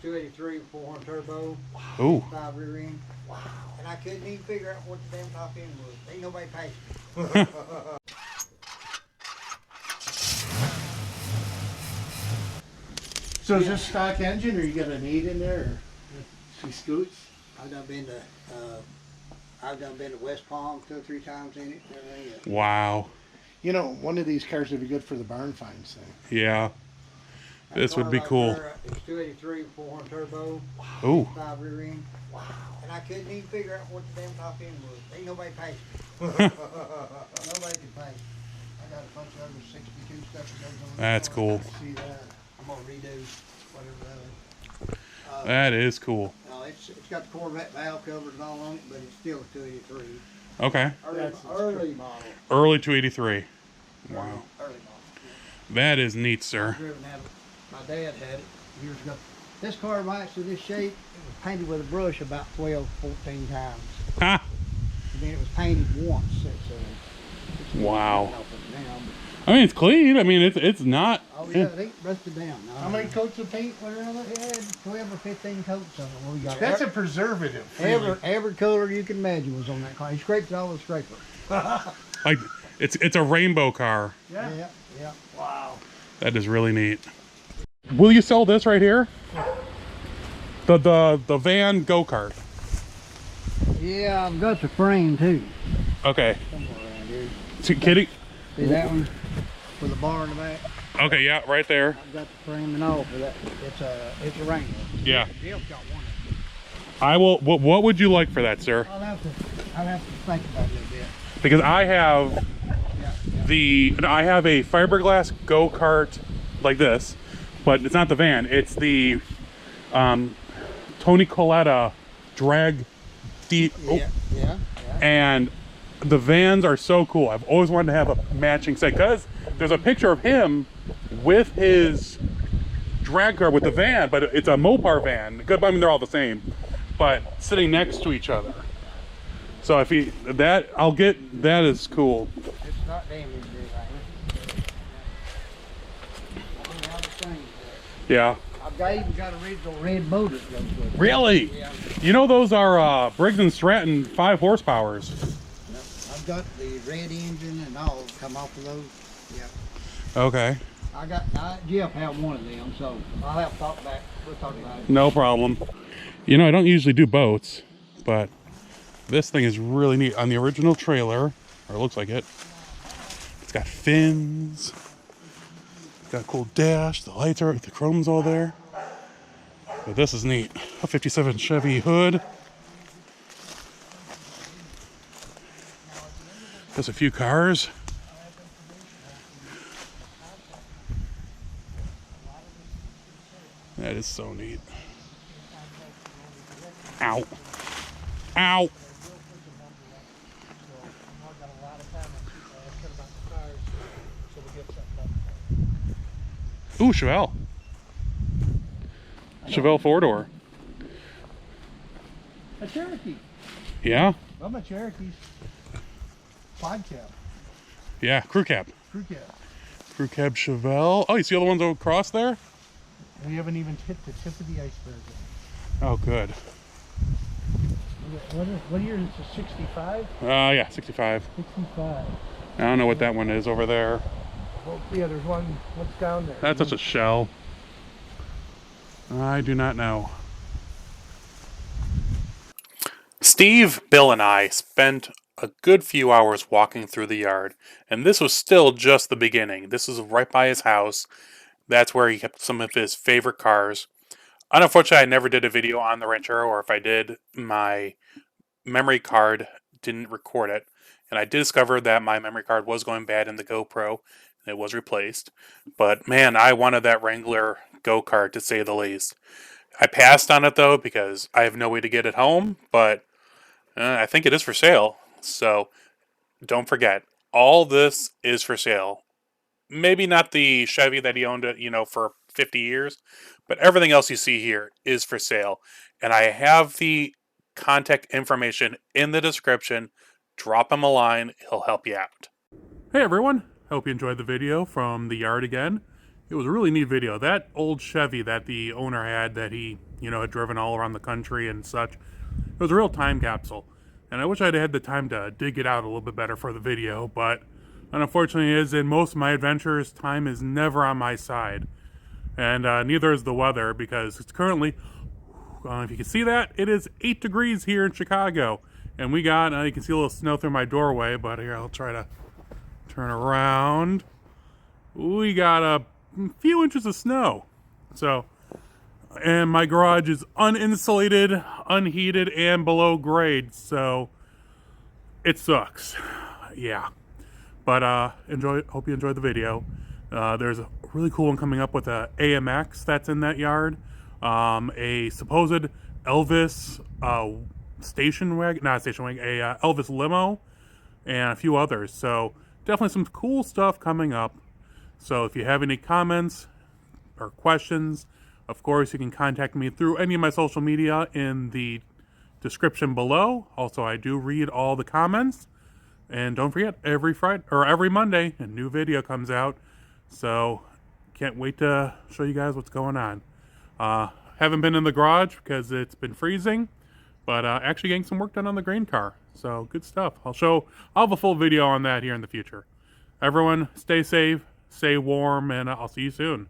283 400 turbo. Ooh. 5 rear end. Wow. And I couldn't even figure out what the damn top end was. Ain't nobody paid me. So is this stock engine, or you got an 8 in there, or she scoots? I've done been to West Palm 2 or 3 times in it. Everything. Wow. You know, one of these cars would be good for the barn finds thing. Yeah. This would be cool. It's 283 400 turbo. Ooh. 5 rear end. Wow. And I couldn't even figure out what the damn top end was. Ain't nobody paid me. Nobody can pay. I got a bunch of other 62 stuff that goes on. That's cool. See that? I'm gonna redo whatever that is. That is cool. No, it's got the Corvette valve covers and all on it, but it's still a 283. Okay. Early model. Early 283. Wow. Early model. That is neat, sir. My dad had it years ago. This car rides to this shape. It was painted with a brush about 12, 14 times. Ha! And then it was painted once. Wow. I mean, it's clean. I mean, it's not. Oh yeah, it ain't rusted down. No, How many coats of paint were on it? It had 12 or 15 coats on it. Well, we got That's a preservative. every color you can imagine was on that car. He scraped it all with a scraper. Like, it's a rainbow car. Yeah. Wow. That is really neat. Will you sell this right here? The Van Go-Kart. Yeah, I've got the frame too. Okay. Somewhere around here. Kitty. See that one with the bar in the back? Okay, yeah, right there. I've got the frame and all for that. It's a Wrangler. Yeah. Jill's got one of them. I will. What would you like for that, sir? I'll have to think about it a little bit. Because I have I have a fiberglass go-kart like this, but it's not the van. It's the Tony Coletta drag deep. Yeah. And the vans are so cool. I've always wanted to have a matching set, because there's a picture of him with his drag car with the van, but it's a Mopar van. Good, I mean, they're all the same, but sitting next to each other. So if I'll get that. Is cool. It's not damaged. Yeah. I've even got original red motors that goes with it. Really? Yeah. You know, those are Briggs & Stratton 5 horsepowers. I've got the red engine and all come off of those. Yeah. Okay. Jeff had one of them, so I'll have to talk about it. We'll talk about it. No problem. You know, I don't usually do boats, but this thing is really neat. On the original trailer, or it looks like it, it's got fins. It's got a cool dash. The lights are, the chrome's all there. But this is neat. A 57 Chevy hood. There's a few cars. That is so neat. Ow. Ow. Ooh, Chevelle. Chevelle 4-door. A Cherokee. Yeah? Well, my Cherokee's 5 cab. Yeah, crew cab. Crew cab. Crew cab Chevelle. Oh, you see all the ones across there? We haven't even hit the tip of the iceberg yet. Oh, good. What year is it? 65? Yeah, 65. 65. I don't know what that one is over there. Well, yeah, there's one. What's down there? That's just a shell. I do not know. Steve, Bill, and I spent a good few hours walking through the yard, and this was still just the beginning. This is right by his house. That's where he kept some of his favorite cars. Unfortunately, I never did a video on the Ranchero, or if I did, my memory card didn't record it. And I did discover that my memory card was going bad in the GoPro, and it was replaced. But man, I wanted that Wrangler Go-Kart, to say the least. I passed on it though because I have no way to get it home, but I think it is for sale. So don't forget, all this is for sale. Maybe not the Chevy that he owned, for 50 years, but everything else you see here is for sale. And I have the contact information in the description. Drop him a line, he'll help you out. Hey everyone, hope you enjoyed the video from the yard again. It was a really neat video. That old Chevy that the owner had that he, had driven all around the country and such, it was a real time capsule. And I wish I'd had the time to dig it out a little bit better for the video, but unfortunately is in most of my adventures, time is never on my side. And neither is the weather, because it's currently, if you can see that, it is 8 degrees here in Chicago. And we got, you can see a little snow through my doorway, but here, I'll try to turn around. We got a few inches of snow. So, and my garage is uninsulated, unheated, and below grade, so it sucks. Yeah. But hope you enjoyed the video. There's a really cool one coming up with a AMX that's in that yard. A supposed Elvis station wagon, not station wagon, a Elvis limo, and a few others. So definitely some cool stuff coming up. So if you have any comments or questions, of course you can contact me through any of my social media in the description below. Also, I do read all the comments. And don't forget, every Friday or every Monday, a new video comes out. So can't wait to show you guys what's going on. Haven't been in the garage because it's been freezing, but actually getting some work done on the grain car. So good stuff. I'll have a full video on that here in the future. Everyone, stay safe, stay warm, and I'll see you soon.